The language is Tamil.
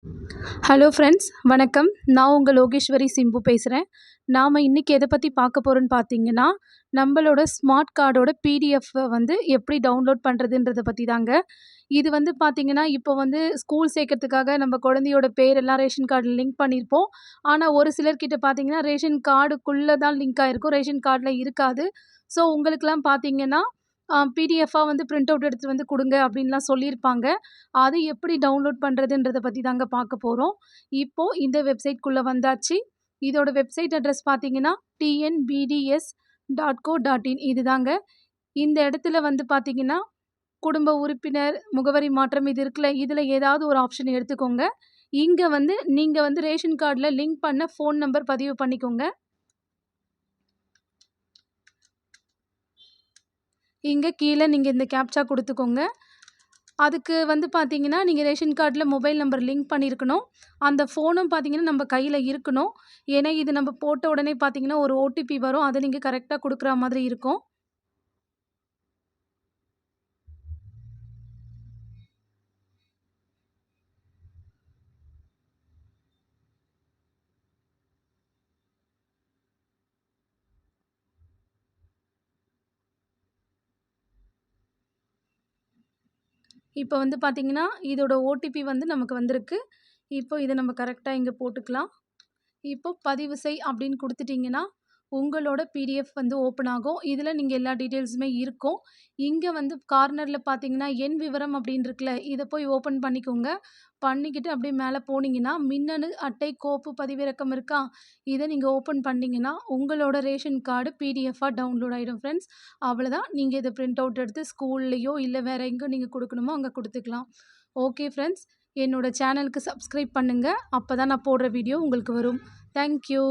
ஹலோ ஃப்ரெண்ட்ஸ், வணக்கம். நான் உங்கள் லோகேஸ்வரி சிம்பு பேசுகிறேன். நாம் இன்றைக்கி எதை பற்றி பார்க்க போகிறோன்னு பார்த்தீங்கன்னா, நம்மளோட ஸ்மார்ட் கார்டோட பிடிஎஃப்பை வந்து எப்படி டவுன்லோட் பண்ணுறதுன்றத பற்றி தாங்க. இது வந்து பார்த்தீங்கன்னா, இப்போ வந்து ஸ்கூல் சேர்க்கறதுக்காக நம்ம குழந்தையோட பேரெல்லாம் ரேஷன் கார்டில் லிங்க் பண்ணியிருப்போம். ஆனால் ஒரு சிலர்கிட்ட பார்த்தீங்கன்னா, ரேஷன் கார்டுக்குள்ளே தான் லிங்க் ஆகிருக்கும், ரேஷன் கார்டில் இருக்காது. ஸோ உங்களுக்கெல்லாம் பார்த்தீங்கன்னா, பிடிஎஃப்பா வந்து பிரிண்ட் அவுட் எடுத்துட்டு வந்து குடுங்க அப்படின்லாம் சொல்லியிருப்பாங்க. அது எப்படி டவுன்லோட் பண்ணுறதுன்றத பத்தி தாங்க பார்க்க போறோம். இப்போ இந்த வெப்சைட்குள்ள வந்தாச்சு. இதோட வெப்சைட் அட்ரஸ் பார்த்தீங்கன்னா, tnbds.co.in இதுதாங்க. இந்த இடத்துல வந்து பார்த்தீங்கன்னா, குடும்ப உறுப்பினர், முகவரி மாற்றம் இது இருக்குல்ல, இதுல ஏதாவது ஒரு ஆப்ஷன் எடுத்துக்கோங்க. இங்க வந்து நீங்க வந்து ரேஷன் கார்டுல லிங்க் பண்ண ஃபோன் நம்பர் பதிவு பண்ணிக்கோங்க. இங்க கீழ நீங்க இந்த கேப்ச்சா குடுத்துக்கோங்க. அதுக்கு வந்து பார்த்தீங்கன்னா, நீங்க ரேஷன் கார்ட்ல மொபைல் நம்பர் லிங்க் பண்ணியிருக்கணும். அந்த ஃபோனும் பார்த்தீங்கன்னா, நம்ம கையில இருக்கணும். ஏன்னா, இது நம்ம போட்ட உடனே பார்த்தீங்கன்னா, ஒரு ஓடிபி வரும். அத நீங்க கரெக்ட்டா குடுக்குற மாதிரி இருக்கும். இப்ப வந்து பார்த்தீங்கன்னா, இதோட ஓடிபி வந்து நமக்கு வந்திருக்கு. இப்போ இத நம்ம கரெக்ட்டா இங்க போட்டுக்கலாம். இப்போ பதிவு செய் அப்படின்னு குடுத்துட்டீங்கன்னா, உங்களோட பிடிஎஃப் வந்து ஓப்பன் ஆகும். இதில நீங்க எல்லா டீட்டெயில்ஸுமே இருக்கும். இங்க வந்து கார்னர்ல பார்த்தீங்கன்னா, என் விவரம் அப்படின்னு இருக்குல்ல, இத போய் ஓப்பன் பண்ணிக்கோங்க. பண்ணிக்கிட்டு அப்படியே மேல போனீங்கன்னா, மின்னணு அட்டை கோப்பு பதிவிறக்கம் இருக்கா? இத நீங்க ஓப்பன் பண்ணீங்கன்னா, உங்களோட ரேஷன் கார்டு பிடிஎஃப்பா டவுன்லோட் ஆயிடும் ஃப்ரெண்ட்ஸ். அவ்வளோதான். நீங்க இத பிரிண்ட் அவுட் எடுத்து ஸ்கூல்லயோ, இல்ல வேற எங்க நீங்க குடுக்கணுமோ அங்க குடுத்துக்கலாம். Okay friends. என்னோட சேனலுக்கு சப்ஸ்கிரைப் பண்ணுங்க. அப்பதான் நான் போடுற வீடியோ உங்களுக்கு வரும். Thank you.